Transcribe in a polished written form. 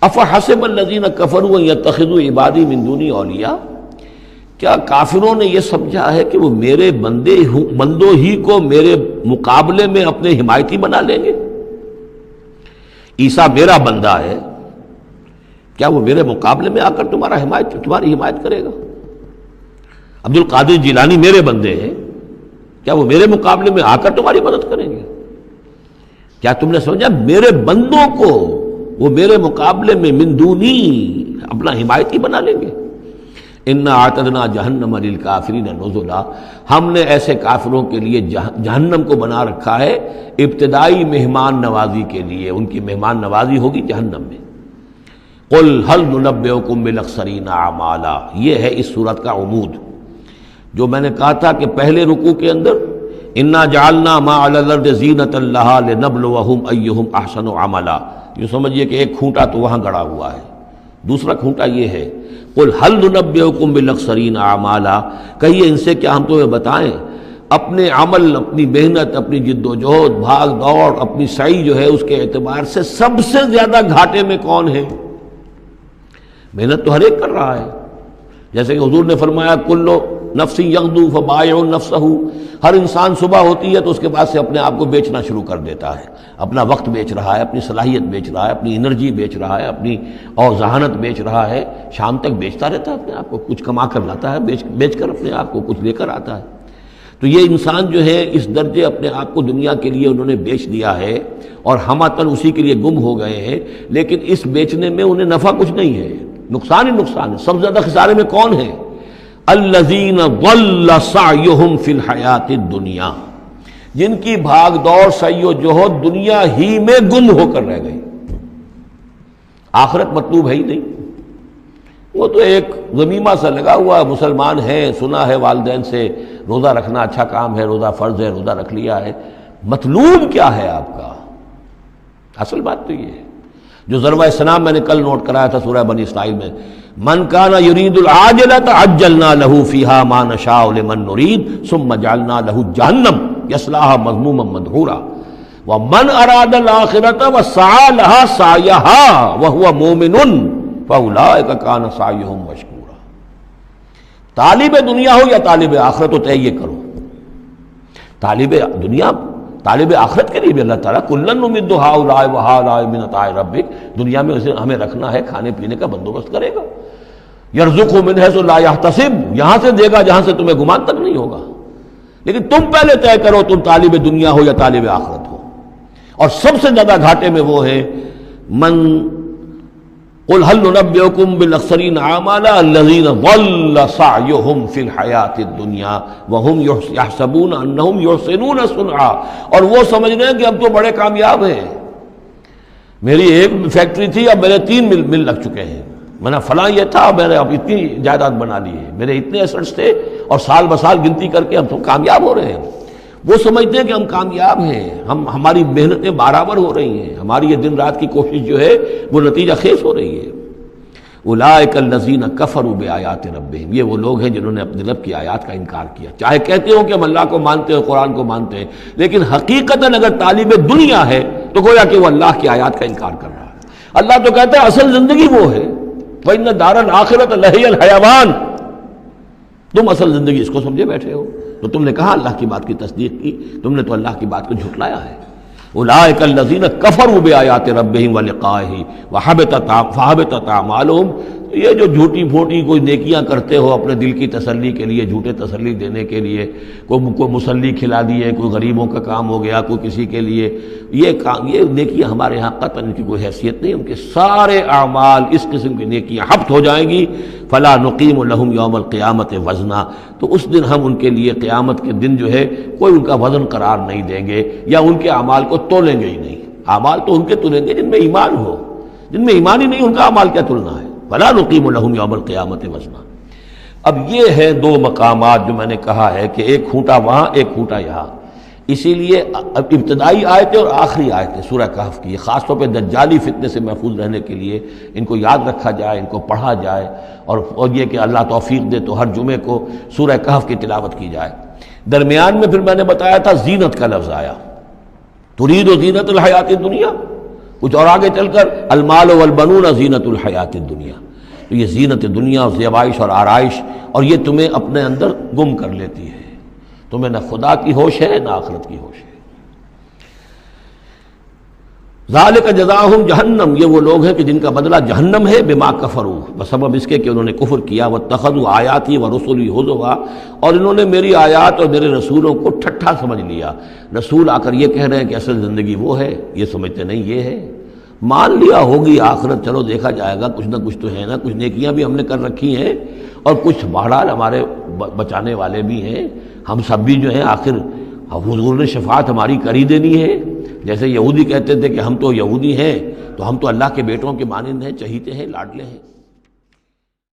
افحسب الذین کفروا ان یتخذوا عبادی من دونی اولیاء، کیا کافروں نے یہ سمجھا ہے کہ وہ میرے بندوں ہی کو میرے مقابلے میں اپنے حمایتی بنا لیں گے؟ عیسیٰ میرا بندہ ہے، کیا وہ میرے مقابلے میں آ کر تمہاری حمایت کرے گا؟ عبد القادر جیلانی میرے بندے ہیں، کیا وہ میرے مقابلے میں آ کر تمہاری مدد کریں گے؟ کیا تم نے سمجھا میرے بندوں کو وہ میرے مقابلے میں من دونی اپنا حمایتی بنا لیں گے؟ انا اعتدنا جہنم للکافرین نزلا، ہم نے ایسے کافروں کے لیے جہنم کو بنا رکھا ہے ابتدائی مہمان نوازی کے لیے، ان کی مہمان نوازی ہوگی جہنم میں۔ قل هل ننبئکم بالاخسرین اعمالا، یہ ہے اس صورت کا عمود۔ جو میں نے کہا تھا کہ پہلے رکوع کے اندر انا جعلنا ما علی الارض زینۃ لہا لنبلوہم ایہم احسن عملا، یہ سمجھیے کہ ایک کھونٹا تو وہاں گڑا ہوا ہے، دوسرا کھونٹا یہ ہے قل هل ننبئکم بالاخسرین اعمالا، کہیے ان سے کیا ہم تمہیں بتائیں اپنے عمل، اپنی محنت، اپنی جد و جہد، بھاگ دوڑ، اپنی سعی جو ہے اس کے اعتبار سے سب سے زیادہ گھاٹے میں کون ہے؟ محنت تو ہر ایک کر رہا ہے، جیسے کہ حضور نے فرمایا کلو نفس یغدو فبائع نفسہ، ہر انسان صبح ہوتی ہے تو اس کے بعد سے اپنے آپ کو بیچنا شروع کر دیتا ہے، اپنا وقت بیچ رہا ہے، اپنی صلاحیت بیچ رہا ہے، اپنی انرجی بیچ رہا ہے، اپنی اور ذہانت بیچ رہا ہے، شام تک بیچتا رہتا ہے اپنے آپ کو، کچھ کما کر لاتا ہے، بیچ کر اپنے آپ کو کچھ لے کر آتا ہے۔ تو یہ انسان جو ہے اس درجے اپنے آپ کو دنیا کے لیے انہوں نے بیچ دیا ہے اور ہماتن اسی کے لیے گم ہو گئے ہیں، لیکن اس بیچنے میں انہیں نفع کچھ نہیں ہے، نقصان ہی نقصان ہے۔ سب سے زیادہ خسارے میں کون ہے؟ الذین ضل سعیہم فی الحیات الدنیا، جن کی بھاگ دوڑ سعی و جہد دنیا ہی میں گم ہو کر رہ گئی، آخرت مطلوب ہے ہی نہیں۔ وہ تو ایک ضمیمہ سا لگا ہوا ہے، مسلمان ہے، سنا ہے والدین سے روزہ رکھنا اچھا کام ہے، روزہ فرض ہے، روزہ رکھ لیا ہے، مطلوب کیا ہے آپ کا؟ اصل بات تو یہ ہے جو ضربہ سلام میں نے کل نوٹ کرایا تھا سورہ بنی اسرائیل میں، من کان یرید العاجلۃ عجلنا له فیہا ما نشاء لمن نرید ثم جعلنا له جہنم یصلاها مذموما مدحورا ومن اراد الآخرۃ وسعى لها سعیها وهو مؤمن فاولئک کان سعیهم مشکورا۔ طالب دنیا ہو یا طالب آخرت ہو، طے یہ کرو، طالب دنیا طالب آخرت کے لیے بھی اللہ تعالیٰ کلن نمد ہؤلاء وہؤلاء من عطاء ربک، دنیا میں اسے ہمیں رکھنا ہے، کھانے پینے کا بندوبست کرے گا، یرزقہ من حیث لا یحتسب، یہاں سے دے گا جہاں سے تمہیں گمان تک نہیں ہوگا، لیکن تم پہلے طے کرو تم طالب دنیا ہو یا طالب آخرت ہو۔ اور سب سے زیادہ گھاٹے میں وہ ہے من قل هل ننبئکم بالاخسرین اعمالا الذین ضل سعیہم فی الحیات الدنیا وہم یحسبون انہم یحسنون صنعا، اور وہ سمجھ رہے ہیں کہ اب تو بڑے کامیاب ہیں، میری ایک فیکٹری تھی اب میرے 3 مل لگ چکے ہیں، میں نے فلاں یہ تھا میں نے اب اتنی جائیداد بنا لی ہے، میرے اتنے ایسٹس تھے اور سال بسال گنتی کر کے ہم تو کامیاب ہو رہے ہیں۔ وہ سمجھتے ہیں کہ ہم کامیاب ہیں، ہماری محنتیں برابر ہو رہی ہیں، ہماری یہ دن رات کی کوشش جو ہے وہ نتیجہ خیز ہو رہی ہے۔ اولئک الذین کفروا بآیات ربہم، یہ وہ لوگ ہیں جنہوں نے اپنے رب کی آیات کا انکار کیا، چاہے کہتے ہو کہ ہم اللہ کو مانتے ہیں، قرآن کو مانتے ہیں، لیکن حقیقتاً اگر طالب دنیا ہے تو گویا کہ وہ اللہ کی آیات کا انکار کر رہا ہے۔ اللہ تو کہتا ہے اصل زندگی وہ ہے، وَإِنَّ دَارَ الْآخِرَةَ لَهِيَ الْحَيَوَانُ، تم اصل زندگی اس کو سمجھے بیٹھے ہو، تو تم نے کہا اللہ کی بات کی تصدیق کی، تم نے تو اللہ کی بات کو جھٹلایا ہے۔ اولئک الذین کفروا بآیات ربہم ولقائہ فحبطت اعمالہم، یہ جو جھوٹی پھوٹی کوئی نیکیاں کرتے ہو اپنے دل کی تسلی کے لیے، جھوٹے تسلی دینے کے لیے، کوئی مسلی کھلا دیے، کوئی غریبوں کا کام ہو گیا، کوئی کسی کے لیے، یہ نیکیاں ہمارے ہاں قطعاً ان کی کوئی حیثیت نہیں، ان کے سارے اعمال اس قسم کی نیکیاں حبط ہو جائیں گی۔ فلا نقیم لہم یوم القیامت وزنا، تو اس دن ہم ان کے لیے قیامت کے دن جو ہے کوئی ان کا وزن قرار نہیں دیں گے، یا ان کے اعمال کو تولیں گے ہی نہیں۔ اعمال تو ان کے تلیں گے جن میں ایمان ہو، جن میں ایمان ہی نہیں ان کا اعمال کیا تلنا ہے؟ فلا نقیم لہم یوم القیامت وزنا۔ اب یہ ہے 2 مقامات جو میں نے کہا ہے کہ ایک کھوٹا وہاں ایک کھوٹا یہاں، اسی لیے ابتدائی آیتیں اور آخری آیتیں سورہ کہف کی خاص طور پہ دجالی فتنے سے محفوظ رہنے کے لیے ان کو یاد رکھا جائے، ان کو پڑھا جائے، اور یہ کہ اللہ توفیق دے تو ہر جمعے کو سورہ کہف کی تلاوت کی جائے۔ درمیان میں پھر میں نے بتایا تھا زینت کا لفظ آیا، ترید و زینت الحیات الدنیا، کچھ اور آگے چل کر المال والبنون زینت الحیات الدنیا، تو یہ زینت دنیا اور زیبائش اور آرائش، اور یہ تمہیں اپنے اندر گم کر لیتی ہے، تمہیں نہ خدا کی ہوش ہے نہ آخرت کی ہوش ہے۔ ذالک جزاؤہم جہنم، یہ وہ لوگ ہیں کہ جن کا بدلہ جہنم ہے، بما کفروا، بسبب اس کے کہ انہوں نے کفر کیا، واتخذوا آیاتی ورسلی ہزوا، اور انہوں نے میری آیات اور میرے رسولوں کو ٹھٹھا سمجھ لیا۔ رسول آ کر یہ کہہ رہے ہیں کہ اصل زندگی وہ ہے، یہ سمجھتے نہیں یہ ہے، مان لیا ہوگی آخرت، چلو دیکھا جائے گا، کچھ نہ کچھ تو ہے نا، کچھ نیکیاں بھی ہم نے کر رکھی ہیں اور کچھ بہرحال ہمارے بچانے والے بھی ہیں، ہم سب بھی جو ہیں آخر حضور نے شفاعت ہماری کر ہی دینی ہے۔ جیسے یہودی کہتے تھے کہ ہم تو یہودی ہیں تو ہم تو اللہ کے بیٹوں کے مانند ہیں، چہیتے ہیں، لاڈلے ہیں۔